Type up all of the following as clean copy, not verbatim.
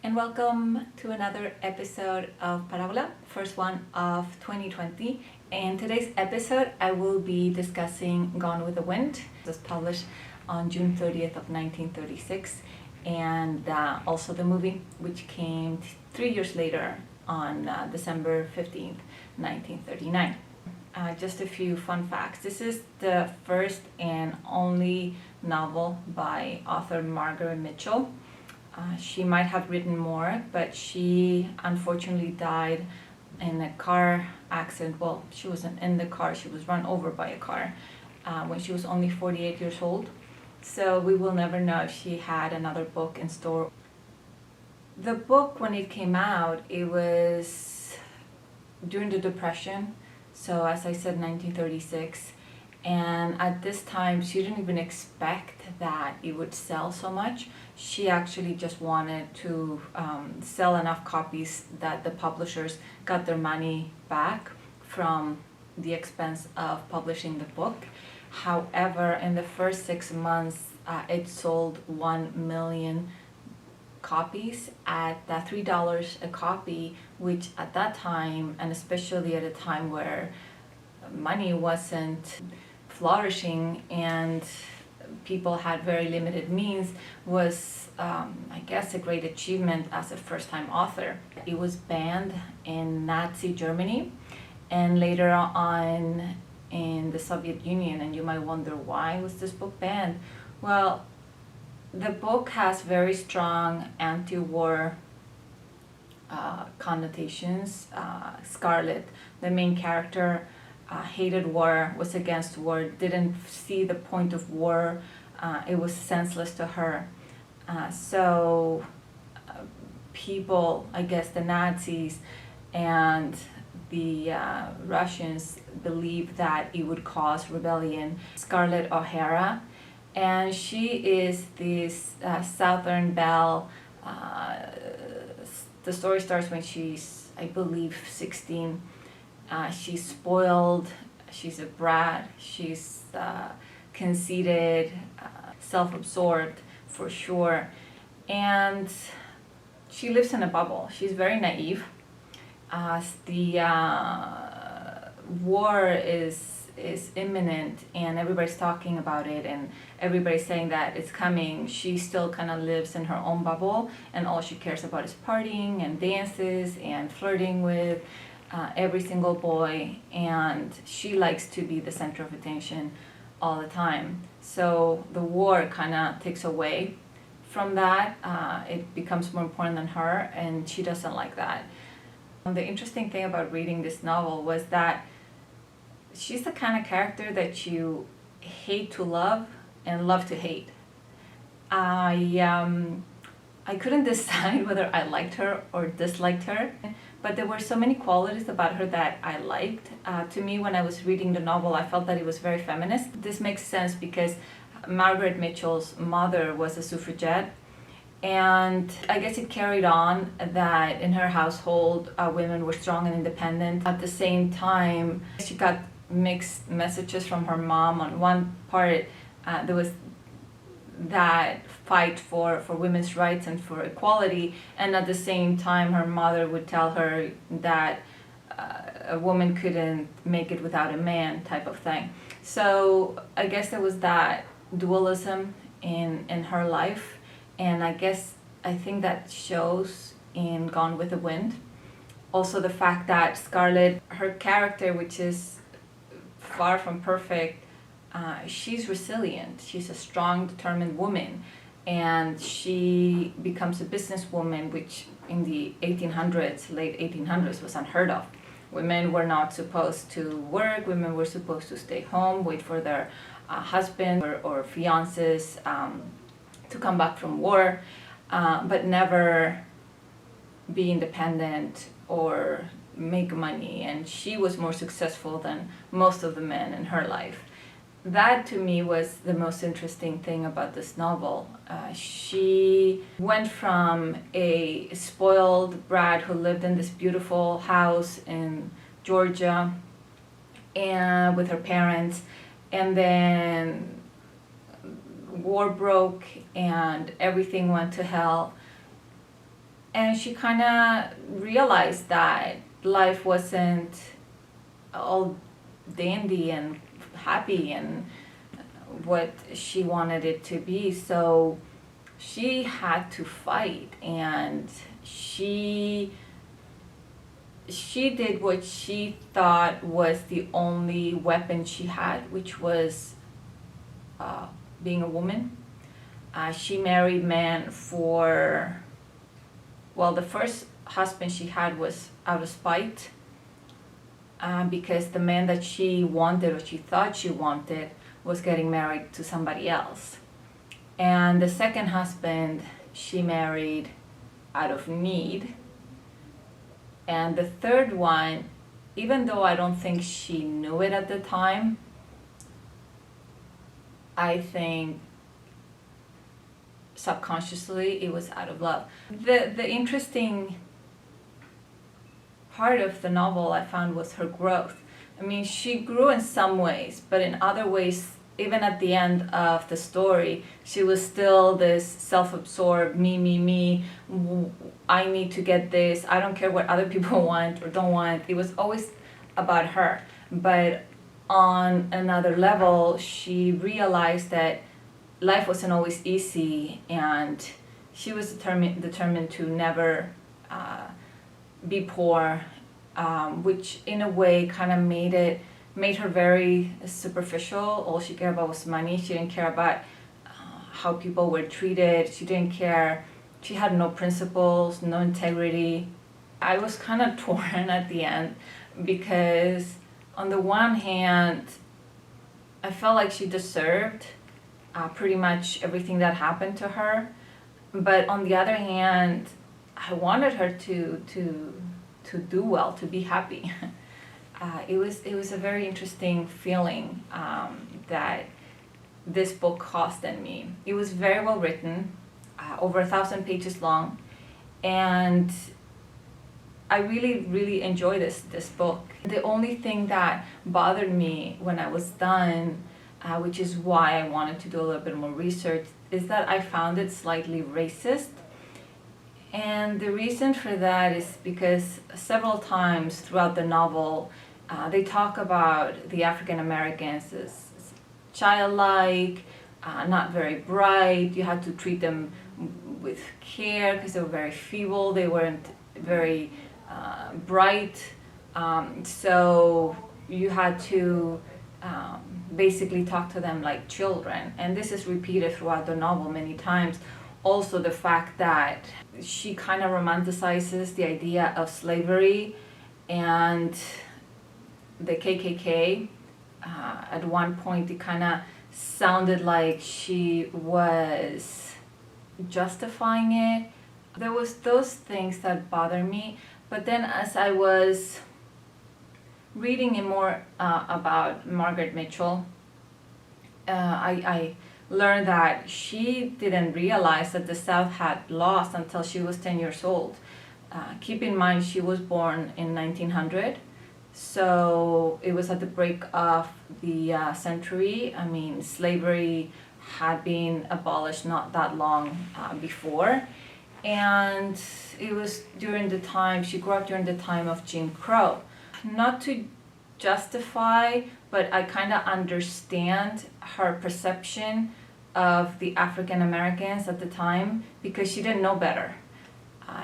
and welcome to another episode of Parabola, first one of 2020. In today's episode, I will be discussing Gone with the Wind. It was published on June 30th of 1936, and also the movie, which came 3 years later on December 15th, 1939. Just a few fun facts. This is the first and only novel by author Margaret Mitchell. She might have written more, but she unfortunately died in a car accident. Well, she wasn't in the car, she was run over by a car when she was only 48 years old. So we will never know if she had another book in store. The book, when it came out, it was during the Depression. So as I said, 1936. And at this time, she didn't even expect that it would sell so much. She actually just wanted to sell enough copies that the publishers got their money back from the expense of publishing the book. However, in the first 6 months, it sold 1 million copies at $3 a copy, which at that time, and especially at a time where money wasn't flourishing and people had very limited means, was I guess a great achievement as a first-time author. It was banned in Nazi Germany and later on in the Soviet Union, and you might wonder, why was this book banned? Well, the book has very strong anti-war connotations. Scarlett, the main character, hated war, was against war, didn't see the point of war. It was senseless to her. So people, I guess the Nazis and the Russians, believed that it would cause rebellion. Scarlett O'Hara, and she is this Southern belle. The story starts when she's, I believe, 16. She's spoiled, she's a brat, she's conceited, self-absorbed for sure, and she lives in a bubble. She's very naive. The war is imminent and everybody's talking about it and everybody's saying that it's coming. She still kind of lives in her own bubble, and all she cares about is partying and dances and flirting with every single boy, and she likes to be the center of attention all the time. So the war kind of takes away from that. It becomes more important than her, and she doesn't like that. The interesting thing about reading this novel was that she's the kind of character that you hate to love and love to hate. I couldn't decide whether I liked her or disliked her, but there were so many qualities about her that I liked. To me, when I was reading the novel, I felt that it was very feminist. This makes sense because Margaret Mitchell's mother was a suffragette, and I guess it carried on that in her household, women were strong and independent. At the same time, she got mixed messages from her mom. On one part, there was that fight for women's rights and for equality, and at the same time her mother would tell her that a woman couldn't make it without a man, type of thing. So I guess there was that dualism in her life, and I think that shows in Gone with the Wind. Also the fact that Scarlett, her character, which is far from perfect, she's resilient. She's a strong, determined woman, and she becomes a businesswoman, which in the 1800s, late 1800s, was unheard of. Women were not supposed to work. Women were supposed to stay home, wait for their husband or fiancés to come back from war, but never be independent or make money. And she was more successful than most of the men in her life. That to me was the most interesting thing about this novel. She went from a spoiled brat who lived in this beautiful house in Georgia and with her parents, and then war broke and everything went to hell, and she kind of realized that life wasn't all dandy and happy and what she wanted it to be. So she had to fight, and she did what she thought was the only weapon she had, which was being a woman. She married men for, well, the first husband she had was out of spite, because the man that she wanted, or she thought she wanted, was getting married to somebody else. And the second husband she married out of need. And the third one, even though I don't think she knew it at the time, I think subconsciously it was out of love. The interesting part of the novel I found was her growth. I mean, she grew in some ways, but in other ways, even at the end of the story, she was still this self-absorbed, me, I need to get this, I don't care what other people want or don't want. It was always about her. But on another level, she realized that life wasn't always easy, and she was determined to never be poor, which in a way kind of made her very superficial. All she cared about was money. She didn't care about how people were treated. She didn't care. She had no principles, no integrity. I was kind of torn at the end, because on the one hand, I felt like she deserved pretty much everything that happened to her. But on the other hand, I wanted her to do well, to be happy. It was a very interesting feeling that this book caused in me. It was very well written, over 1,000 pages long, and I really enjoyed this book. The only thing that bothered me when I was done, which is why I wanted to do a little bit more research, is that I found it slightly racist. And the reason for that is because several times throughout the novel, they talk about the African Americans as childlike, not very bright. You had to treat them with care because they were very feeble. They weren't very bright. So you had to basically talk to them like children. And this is repeated throughout the novel many times. Also, the fact that she kind of romanticizes the idea of slavery and the KKK. At one point, it kind of sounded like she was justifying it. There was those things that bothered me. But then as I was reading more about Margaret Mitchell, I learned that she didn't realize that the South had lost until she was 10 years old. Keep in mind, she was born in 1900, so it was at the break of the century. I mean, slavery had been abolished not that long before, and it was during the time, she grew up during the time of Jim Crow. Not to justify, but I kind of understand her perception of the African Americans at the time, because she didn't know better.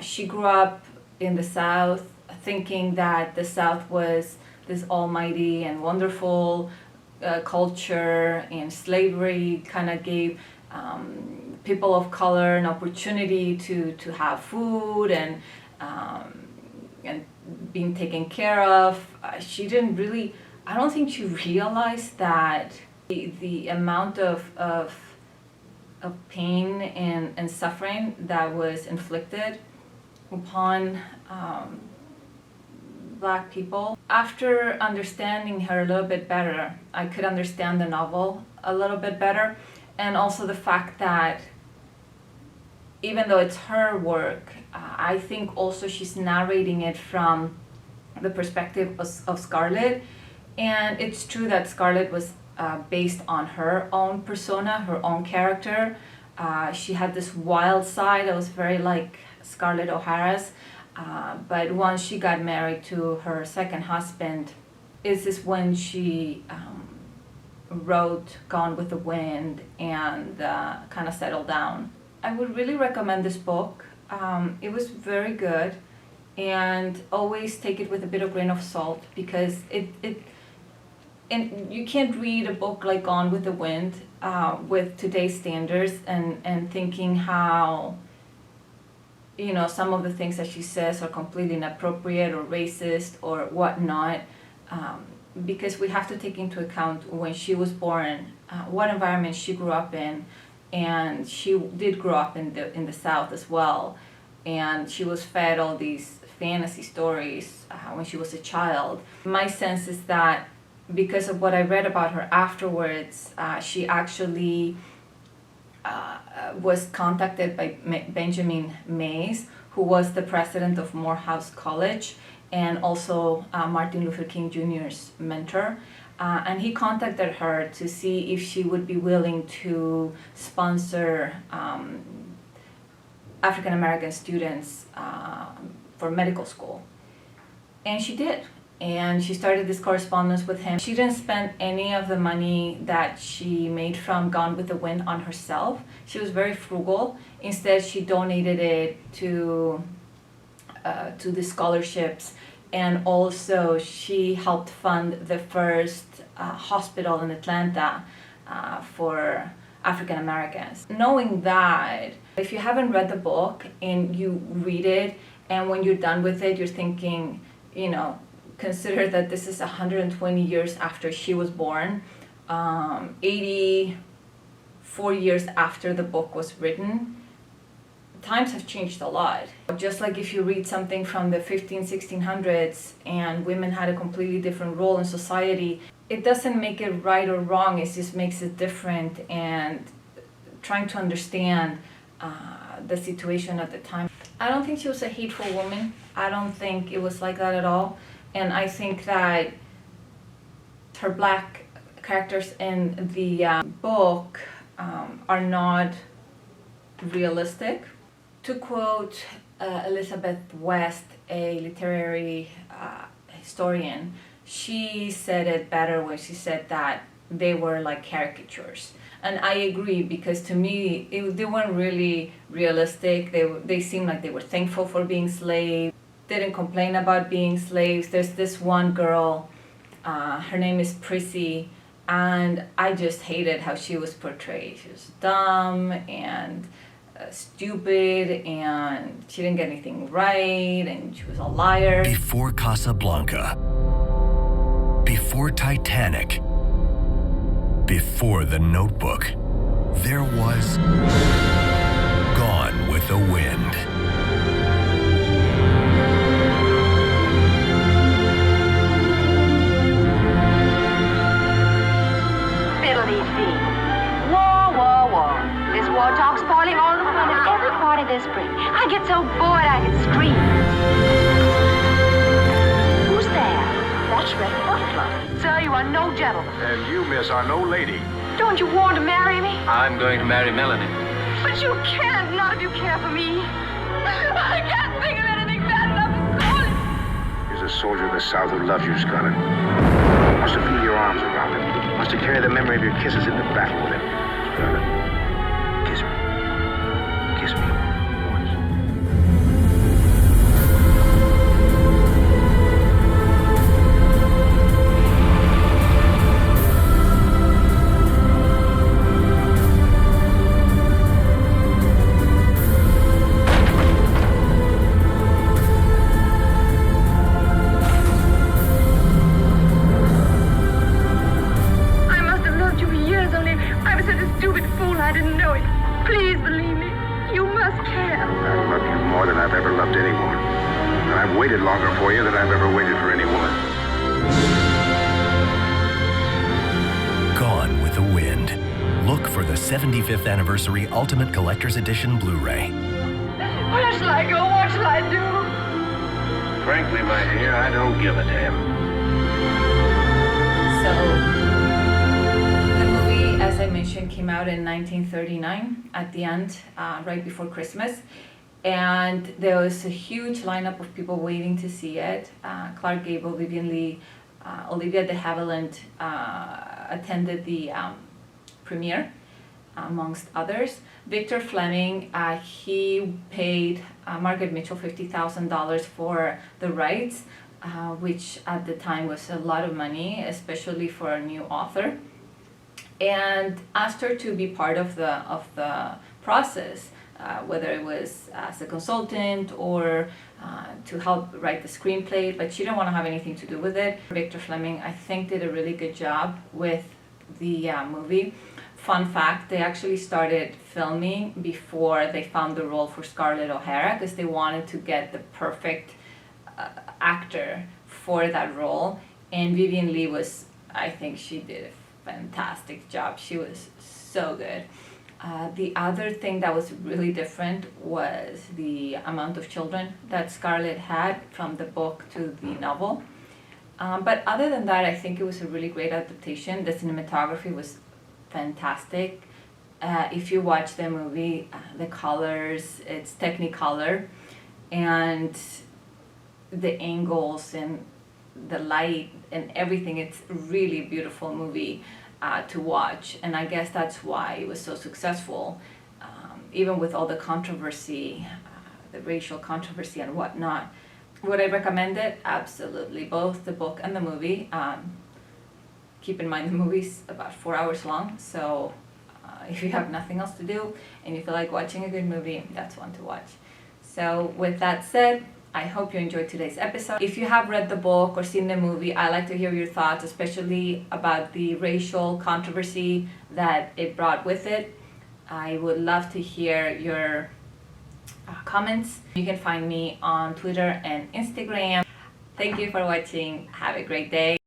She grew up in the South thinking that the South was this almighty and wonderful culture, and slavery kind of gave people of color an opportunity to have food and being taken care of. She didn't really, I don't think she realized that the amount of pain and suffering that was inflicted upon Black people. After understanding her a little bit better, I could understand the novel a little bit better, and also the fact that even though it's her work, I think also she's narrating it from the perspective of Scarlett. And it's true that Scarlett was based on her own persona, her own character. She had this wild side that was very like Scarlett O'Hara's. But once she got married to her second husband, this is when she wrote Gone with the Wind and kind of settled down. I would really recommend this book. It was very good, and always take it with a bit of grain of salt, because and you can't read a book like Gone with the Wind with today's standards and thinking how, you know, some of the things that she says are completely inappropriate or racist or whatnot, because we have to take into account when she was born, what environment she grew up in, and she did grow up in the South as well, and she was fed all these fantasy stories when she was a child. My sense is that because of what I read about her afterwards, she actually was contacted by Benjamin Mays, who was the president of Morehouse College and also Martin Luther King Jr.'s mentor. And he contacted her to see if she would be willing to sponsor African American students for medical school. And she did. And she started this correspondence with him. She didn't spend any of the money that she made from Gone with the Wind on herself. She was very frugal. Instead, she donated it to the scholarships, and also she helped fund the first hospital in Atlanta for African Americans. Knowing that, if you haven't read the book and you read it, and when you're done with it, you're thinking, you know, consider that this is 120 years after she was born, 84 years after the book was written. Times have changed a lot. Just like if you read something from the 1600s and women had a completely different role in society, it doesn't make it right or wrong, it just makes it different, and trying to understand the situation at the time. I don't think she was a hateful woman. I don't think it was like that at all. And I think that her black characters in the book are not realistic. To quote Elizabeth West, a literary historian, she said it better when she said that they were like caricatures. And I agree, because to me, they weren't really realistic. They seemed like they were thankful for being slaves, didn't complain about being slaves. There's this one girl, her name is Prissy, and I just hated how she was portrayed. She was dumb and stupid, and she didn't get anything right, and she was a liar. Before Casablanca, before Titanic, before The Notebook, there was Gone with the Wind. This war talk's spoiling all the fun in every part of this spring. I get so bored I could scream. Who's there? That's Red Butler. Sir, you are no gentleman. And you, miss, are no lady. Don't you want to marry me? I'm going to marry Melanie. But you can't, not if you care for me. I can't think of anything bad enough to call it. Here's a soldier of the South who loves you, Scarlett. Wants to feel your arms around him. Wants to carry the memory of your kisses into battle with him. Scarlett. Kiss me. Kiss me once. I must have loved you for years, only I was such a stupid fool I didn't know it. Please believe me. You must care. I love you more than I've ever loved any woman. And I've waited longer for you than I've ever waited for any woman. Gone with the Wind. Look for the 75th Anniversary Ultimate Collector's Edition Blu-ray. Where shall I go? What shall I do? Frankly, my dear, I don't give a damn. So, the movie, as I mentioned, came out in 1939 at the end, right before Christmas. and there was a huge lineup of people waiting to see it. Clark Gable, Vivian Leigh, Olivia de Havilland attended the premiere, amongst others. Victor Fleming, he paid Margaret Mitchell $50,000 for the rights, which at the time was a lot of money, especially for a new author, and asked her to be part of the process, whether it was as a consultant or to help write the screenplay, but she didn't want to have anything to do with it. Victor Fleming, I think, did a really good job with the movie. Fun fact, they actually started filming before they found the role for Scarlett O'Hara, because they wanted to get the perfect actor for that role. And Vivian Leigh was, I think she did a fantastic job. She was so good. The other thing that was really different was the amount of children that Scarlett had from the book to the novel. But other than that, I think it was a really great adaptation. The cinematography was fantastic. If you watch the movie, the colors, it's Technicolor, and the angles and the light and everything, it's a really beautiful movie to watch, and I guess that's why it was so successful, even with all the controversy, the racial controversy and whatnot. Would I recommend it? Absolutely, both the book and the movie. Keep in mind the movie's about 4 hours long, so if you have nothing else to do and you feel like watching a good movie, that's one to watch. So with that said, I hope you enjoyed today's episode. If you have read the book or seen the movie, I'd like to hear your thoughts, especially about the racial controversy that it brought with it. I would love to hear your comments. You can find me on Twitter and Instagram. Thank you for watching. Have a great day.